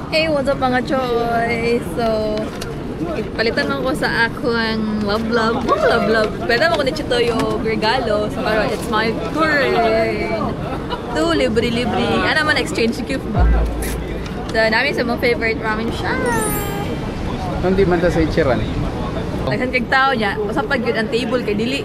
Hey, what's up mga choy? So, palitan mo ko sa akong love. Pwede mo ko ni Chito yung regalo. So, parang it's my turn. To libre. Ano man, exchange gift ba? So, namin sa mga favorite ramen siya. Hindi man ta sa ichiran. Naghan kag tao niya, basta pag yun ang table kay dili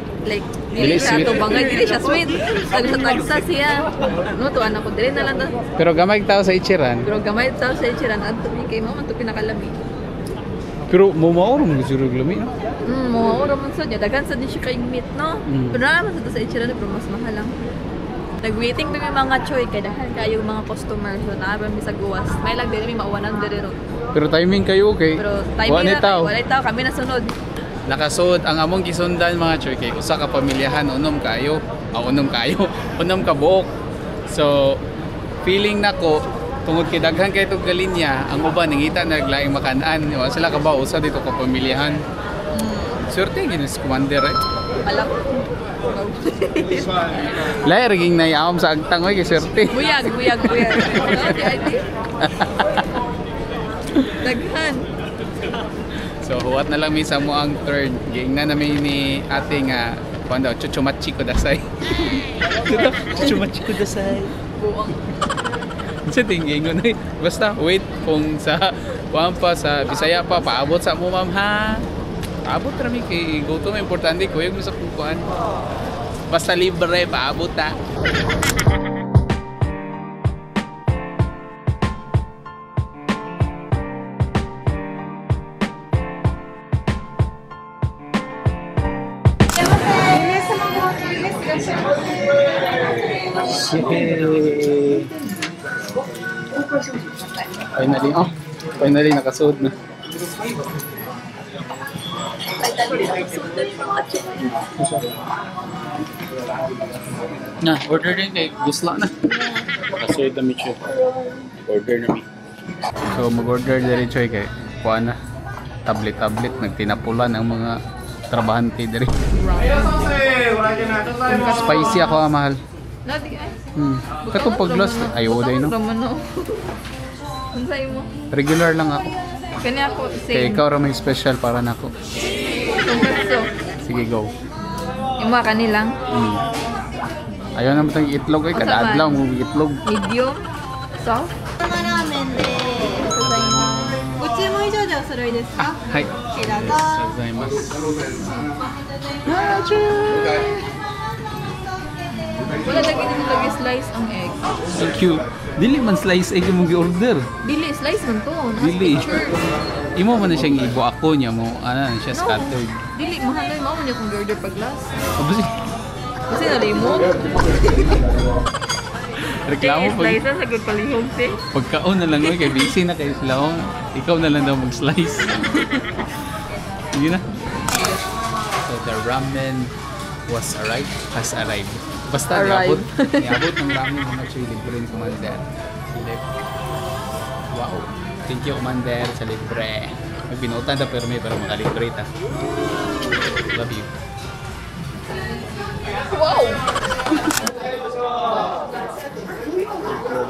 siya sweet. to bangay, dili siya sweet. Tagsa siya. No, tuwan ako dili na lang to. Pero gamay tao sa ichiran. Pero gamay tao sa ichiran adto ni kay mo man to pinakalami. Pero mumaoro mo siguro glumi, no? Mumaoro man sa niya, daghan sa din siya kay meat, no? Pero naman sa ichiran pero mas mahal lang. Nag-waiting kami mga choy kay dahil kayo mga customer so naabang mi sa guwas. May lang din mi mauwanan dire ro. Pero timing kayo okay. Pero timing na wala tao kami nasunod. Nakasud ang among gisundan mga choy kay usa ka pamilyahan unom kayo unom ka buok. So feeling nako tungod kay daghan kay tog galinya ang uban nangita naglaing makan-an wa sila ka ba usa dito ka pamilyahan. Swerte gid si commander right. Alak. Lahi riging naiawam sa agtang oy kay swerte. Buyag. Daghan. So huwat na lang mi sa mo ang turn. Giingnan namin ni ate nga kuan daw chuchumachi kudasai. Chuchumachi kudasai. Buong. Sa tingin na basta wait kung sa kuan pa sa Bisaya pa paabot sa mo ma'am ha. Paabot ra mi kay go to importante ko yung sa kuan. Basta libre paabot ta. Finally nakasuot na. Order din kay gusla na. Nakasuot na mi siya. Order na mi. So mag-order diri choy kay kuan na. Tablet nagtinapulan ang mga trabahante diri. Spicy ako mahal. Katong pag-last ayaw day no. Unsay mo? Regular lang ako. Kani ako same. Kaya ikaw ra may special para nako. Tonkatsu. Sige go. Imo kanilang. Ayaw naman tayong itlog ay kada adlaw mo itlog. Medium. Soft. Hi. Wala lagi nito lagi slice ang egg. Thank you. Dili man slice egg mo gi-order. Dili slice man to. Dili. Imo man na siyang ibo ako niya mo ana siya scattered. Dili mahal mo niya kung order pag last. Kasi na limon. Reklamo pag slice sa good palihog si. Pagkaon na lang oy kay busy na kay sila oh. Ikaw na lang daw mag-slice. Sige na. So the ramen has arrived. Basta niabot ng ramen mga choy libre ni Commander. Wow. Thank you Commander sa libre. Magbinutan ta pero makalibre ta. Love you. Wow.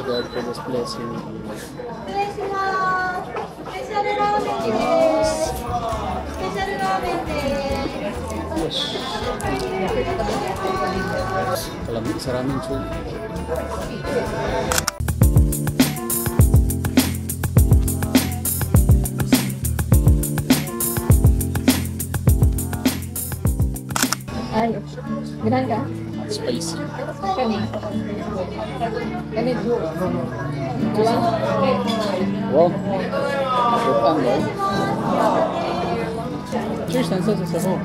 God for this blessing. Palamig sa ramen choy. Ay, ganahan ka? Spicy. Kani. Wow. Butang ba? Cheers na sa sabaw.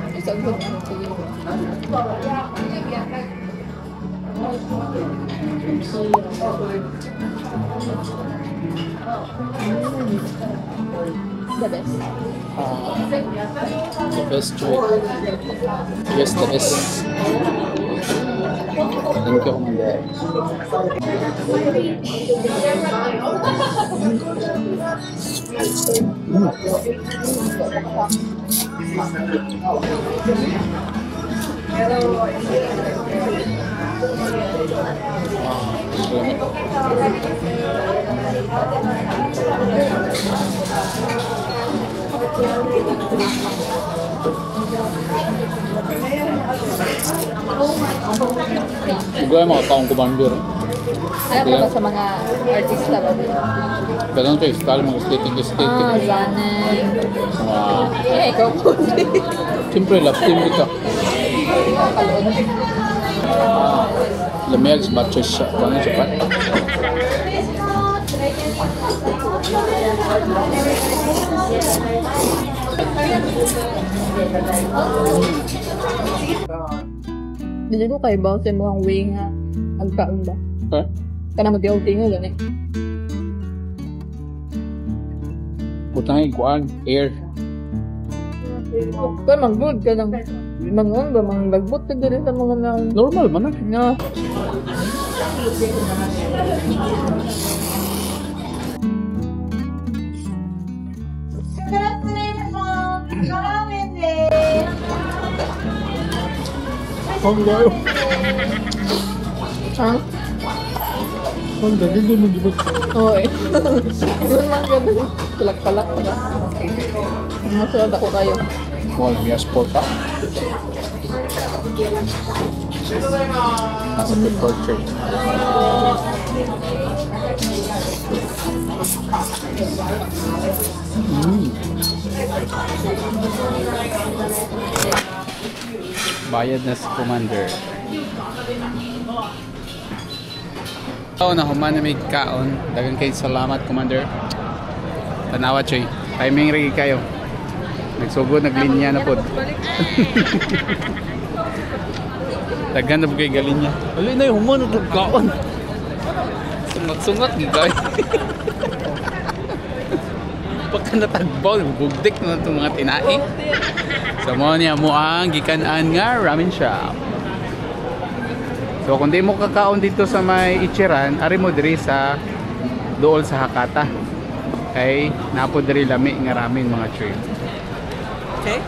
The best. The best choy. Yes, the best. Thank you, Commander. Wow. Siguro yung mga taong commander. Alam mo ba sa mga artista ba? Ganun kayo, style mga aesthetic. Zanen. Mga... Ikaw po. Siyempre, love team kita. Lamig, matches siya. Paano siya pa? Dili ko kay ba sa mga way nga agkaon ba? Ha? Kana mag-outing nga gani. Putang iguan, air. Kaya mag-good ka lang. Mangon ba? Mangagbot ka diri sa mga na... Normal man na. Na... Ang gayo. Ha? Ang gayo din mo gibot. Oo eh. Yun lang gani. Kalak-kalak pa ka. Masunod ako kayo. Well, may sport pa. Nasa pepper tray. Bayad na si Commander. Oo, nahuman na may kaon. Dagang kayo salamat, Commander. Tanawa, Choy. Timing rin kayo. Nagsugod, naglinya na po. Dagan na po kayo galinya. Alay na yung human na kaon. Sungat-sungat, gagay. Pagka natagbaw, bugdik na itong mga tinai. So mo niya mo ang gikanan nga ramen shop. So kung di mo kakaon dito sa may Ichiran, ari mo diri sa dool sa Hakata. Kay napo diri lami nga ramen mga trip. Okay.